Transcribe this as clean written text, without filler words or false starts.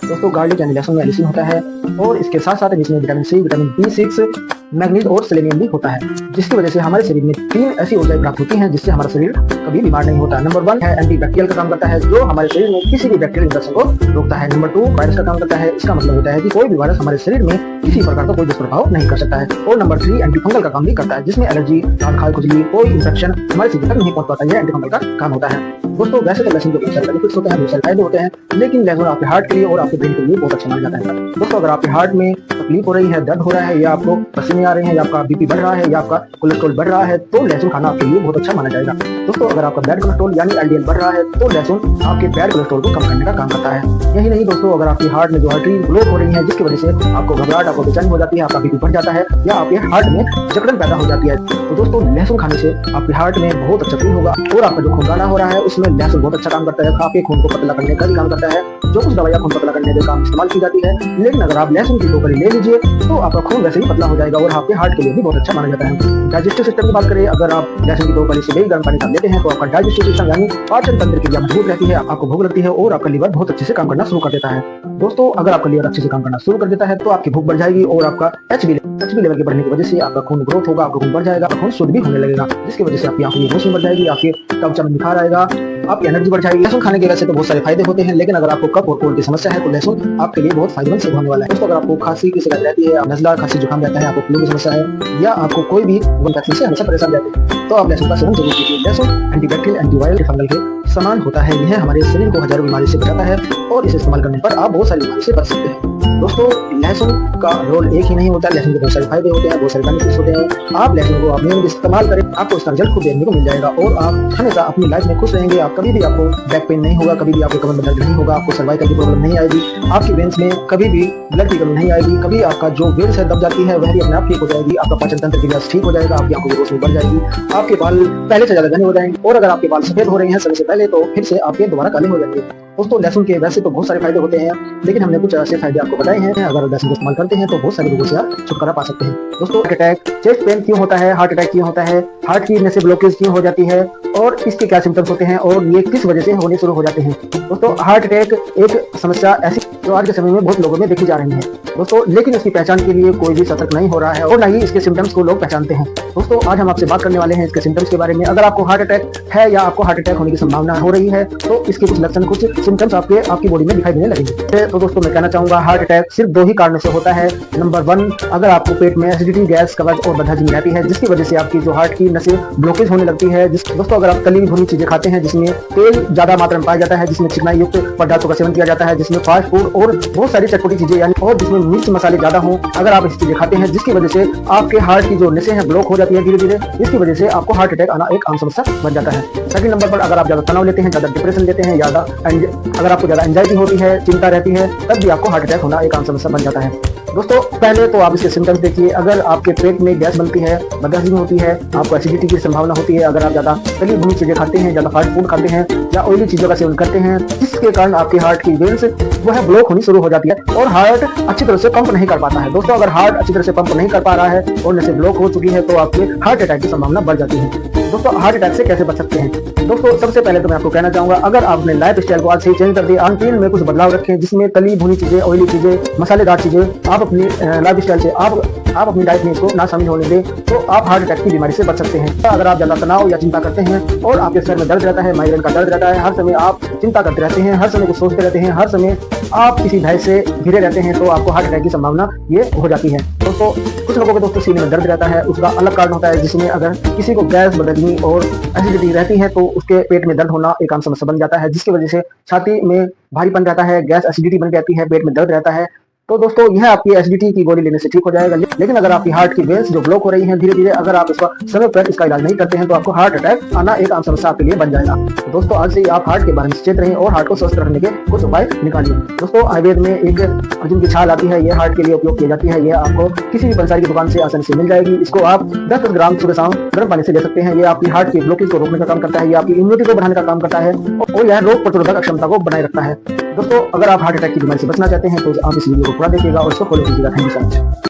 दोस्तों गार्लिक यानी लहसुन में एलिसिन होता है और इसके साथ साथ इसमें vitamin C, vitamin B6, manganese और सेलेनियम भी होता है, जिसकी वजह से हमारे शरीर में 3 ऐसी ऊर्जाएं प्राप्त होती हैं जिससे हमारा शरीर कभी बीमार नहीं होता। नंबर 1 है एंटीबैक्टीरियल का काम करता है, जो हमारे शरीर में किसी भी बैक्टीरियल इन्फेक्शन को रोकता है। नंबर 2 वायरस का काम करता है, इसका मतलब होता है कि कोई भी वायरस हमारे शरीर में किसी प्रकार का कोई दुष्प्रभाव नहीं कर सकता है। और नंबर 3 एंटीफंगल का काम भी करता है, जिसमें एलर्जी, खाल खुजली, कोई इन्फेक्शन हमारे शरीर तक नहीं पहुंच पाता। यह एंटीफंगल का काम होता है। दोस्तों वैसे तो लहसुन के बहुत सारे बेनिफिट्स होते हैं, बहुत सारे फायदे होते हैं, लेकिन लहसुन आपके हार्ट के लिए और आपके ब्रेन के लिए बहुत अच्छा माना जाता है। दोस्तों अगर आपके हार्ट में तकलीफ हो रही है, दर्द हो रहा है, या आपको पसीने आ रहे हैं, या आपका बीपी बढ़ रहा है, या आपका कोलेस्ट्रॉल बढ़ रहा है, तो लहसुन खाना आपके लिए बहुत अच्छा माना जाएगा। दोस्तों अगर आपका बैड कोलेस्ट्रॉल यानी LDL बढ़ रहा है, तो लहसुन आपके बैड कोलेस्ट्रॉल को कम करने का काम करता है। यही नहीं दोस्तों, अगर आपकी हार्ट में जो आर्टरी ब्लॉक हो रही है, जिसकी वजह से आपको घबराहट, आपको बेचैनी हो जाती है, आपका बीपी बढ़ जाता है, या आपके हार्ट में जकड़न पैदा हो जाती है, तो दोस्तों लहसुन खाने से आपके हार्ट में बहुत अच्छा फील होगा। और आपका जो खून गाढ़ा हो रहा है, उसमें लहसुन बहुत अच्छा काम करता है, आपके खून को पतला करने का भी काम करता है। जो कुछ दवाइयां खून पतला करने के काम इस्तेमाल की जाती है, लेकिन अगर आप लहसुन की 2 कली ले लीजिए तो आपका खून वैसे ही पतला हो जाएगा और आपके हार्ट के लिए भी बहुत अच्छा माना जाता है। डाइजेस्टिव सिस्टम की बात करें, अगर आप लहसुन की 2 कली से गर्म पानी लेते हैं तो आपका डाइजेस्टिव सिस्टम यानी पाचन तंत्र की मजबूत रहती है, आपको भूख लगती है और आपका लीवर बहुत अच्छे से काम करना शुरू कर देता है। दोस्तों अगर आपका लीवर अच्छे से काम करना शुरू कर देता है तो आपकी भूख बढ़ जाएगी और आपका HB लेवल के बढ़ने की वजह से आपका खून ग्रोथ होगा, आपका खून बढ़ जाएगा, खून शुद्ध भी होने लगेगा, जिसकी वजह से आपकी आंखों में रोशनी बढ़ जाएगी, आपके त्वचा में निखार आएगा, आपकी एनर्जी बढ़ जाएगी। लहसुन खाने के वैसे तो बहुत सारे फायदे होते हैं, लेकिन अगर आपको कफ और कोल्ड की समस्या है तो लहसुन आपके लिए बहुत फायदेमंद सिद्ध होने वाला है। दोस्तों अगर आपको खांसी की शिकायत रहती है, नज़ला, खांसी, जुकाम रहता है, आपको फ्लू की समस्या है, या आपको कोई भी इन्फेक्शन से हमेशा परेशान रहते हैं, तो आप लहसुन का सेवन जरूर कीजिए। लहसुन एंटीबैक्टीरियल, एंटीवायरल, फंगल के समान होता है। यह हमारे शरीर को हजारों बीमारी से बचाता है और इसे इस्तेमाल करने पर आप बहुत सारी बीमारी से बच सकते हैं। दोस्तों लहसुन का रोल एक ही नहीं होता, लहसुन के बहुत सारे फायदे होते हैं, बहुत सारे बेनिफिट्स होते हैं। आप लहसुन को अपने इस्तेमाल करें, आपको इसका रिजल्ट खुद देखने को मिल जाएगा और आप हमेशा अपनी लाइफ में खुश रहेंगे। आप कभी भी आपको बैक पेन नहीं होगा, कभी भी आपको कमर में दर्द नहीं होगा, आपको सर्वाइकल की प्रॉब्लम नहीं आएगी, आपकी वेन्स में कभी भी ब्लड की कमी नहीं आएगी, कभी आपका जो वेन्स है दब जाती है वह भी अपने आप ठीक हो जाएगी, आपका पाचन तंत्र की ठीक हो जाएगा, आपकी आंखों की रोशनी बढ़ जाएगी, आपके बाल पहले से ज्यादा घने हो जाएंगे, और अगर आपके बाल सफेद हो रहे हैं समय से पहले तो फिर से आपके दोबारा काले हो जाएंगे। दोस्तों लहसुन के वैसे तो बहुत सारे फायदे होते हैं, लेकिन हमने कुछ ऐसे फायदे आपको बताए हैं। अगर लहसुन का इस्तेमाल करते हैं तो बहुत सारी रोगों से आप छुटकारा पा सकते हैं। दोस्तों हार्ट अटैक, चेस्ट पेन क्यों होता है, हार्ट अटैक क्यों होता है, हार्ट की नसें ब्लॉकेज क्यों हो जाती है और इसके क्या सिम्टम्स होते हैं और ये किस वजह से होने शुरू हो जाते हैं। दोस्तों हार्ट अटैक एक समस्या ऐसी जो आज के समय में बहुत लोगों में देखी जा रही है दोस्तों, लेकिन इसकी पहचान के लिए कोई भी सतर्क नहीं हो रहा है और न ही इसके सिम्टम्स को लोग पहचानते हैं। दोस्तों आज हम आपसे बात करने वाले हैं इसके सिम्टम्स के बारे में। अगर आपको हार्ट अटैक है या आपको हार्ट अटैक होने की संभावना हो रही है तो इसके कुछ लक्षण, कुछ सिम्टम्स आपकी बॉडी में दिखाई देने लगेंगे। तो दोस्तों मैं कहना चाहूंगा हार्ट अटैक सिर्फ 2 ही कारणों से होता है। नंबर 1, अगर आपको पेट में एसिडिटी, गैस, कब्ज और बदहजमी रहती है, जिसकी वजह से आपकी जो हार्ट की नसें ब्लॉकेज होने लगती है। दोस्तों अगर आप तली भुनी चीजें खाते हैं जिसमें तेल ज्यादा मात्रा में पाया जाता है, जिसमें चिकनाई युक्त पदार्थों का सेवन किया जाता है, जिसमें फास्ट फूड और बहुत सारी चटपटी चीजें यानी और जिसमें मिर्च मसाले ज्यादा हो, अगर आप ऐसी चीजें खाते हैं जिसकी वजह से आपके हार्ट की जो नसें हैं ब्लॉक हो जाती है धीरे धीरे, इसकी वजह से आपको हार्ट अटैक आना एक आम समस्या बन जाता है। सेकंड नंबर पर अगर आप ज्यादा तनाव लेते हैं, ज्यादा डिप्रेशन लेते हैं, अगर आपको ज्यादा एंजाइटी होती है, चिंता रहती है, तब भी आपको हार्ट अटैक होना एक आम समस्या बन जाता है। दोस्तों पहले तो आप इसके सिम्टम्स देखिए। अगर आपके पेट में गैस बनती है, बदहजमी होती है, आपको एसिडिटी की संभावना होती है, अगर आप ज्यादा तली भुनी चीजें खाते हैं, ज्यादा फास्ट फूड खाते हैं या ऑयली चीजों का सेवन करते हैं, जिसके कारण आपके हार्ट की वेन्स वो है ब्लॉक होनी शुरू हो जाती है और हार्ट अच्छी तरह से पंप नहीं कर पाता है। दोस्तों अगर हार्ट अच्छी तरह से पंप नहीं कर पा रहा है और नसें ब्लॉक हो चुकी है तो आपके हार्ट अटैक की संभावना बढ़ जाती है। दोस्तों हार्ट अटैक से कैसे बच सकते हैं? दोस्तों सबसे पहले तो मैं आपको कहना चाहूंगा, अगर आप अपने लाइफ स्टाइल को आज से चेंज कर दिए, खान-पीन में कुछ बदलाव रखें, जिसमें तली भुनी चीजें, ऑयली चीजें, मसालेदार चीजें आप अपनी लाइफ स्टाइल से आप अपनी डाइट में इसको ना शामिल होने दें, तो आप हार्ट अटैक की बीमारी से बच सकते हैं। अगर आप ज्यादा तनाव या चिंता करते हैं और आपके सर में दर्द रहता है, माइग्रेन का दर्द रहता है, हर समय आप चिंता करते रहते हैं, हर समय कुछ सोचते रहते हैं, हर समय आप किसी भय से घिरे रहते हैं, तो आपको हार्ट अटैक की संभावना ये हो जाती है। दोस्तों कुछ लोगों के दोस्तों सीने में दर्द रहता है, उसका अलग कारण होता है, जिसमें अगर किसी को गैस, बदहजमी और एसिडिटी रहती है तो उसके पेट में दर्द होना एक आम समस्या बन जाता है, जिसकी वजह से छाती में भारीपन रहता है, गैस एसिडिटी बन जाती है, पेट में दर्द रहता है। तो दोस्तों यह आपकी एसिडिटी की गोली लेने से ठीक हो जाएगा, लेकिन अगर आपकी हार्ट की वेन्स जो ब्लॉक हो रही हैं धीरे धीरे, अगर आप इसका समय पर इसका इलाज नहीं करते हैं तो आपको हार्ट अटैक आना एक आम समस्या आपके लिए बन जाएगा। तो दोस्तों आज से आप हार्ट के बारे में सचेत रहें और हार्ट को स्वस्थ रखने के कुछ उपाय निकालिए। दोस्तों आयुर्वेद में एक अर्जुन की छाल आती है, यह हार्ट के लिए उपयोग की जाती है, यह आपको किसी भी पंसारी की दुकान से आसानी से मिल जाएगी। इसको आप 10-10 ग्राम सुबह शाम गर्म पानी से ले सकते हैं। ये आपकी हार्ट की ब्लॉकेज को रोकने का काम करता है, ये आपकी इम्यूनिटी को बढ़ाने का काम करता है और यह रोग प्रतिरोधक क्षमता को बनाए रखता है। दोस्तों अगर आप हार्ट अटैक की बीमारी से बचना चाहते हैं तो आप इस वीडियो को पूरा देखिएगा और इसको फॉलो कीजिएगा। Thank you so much.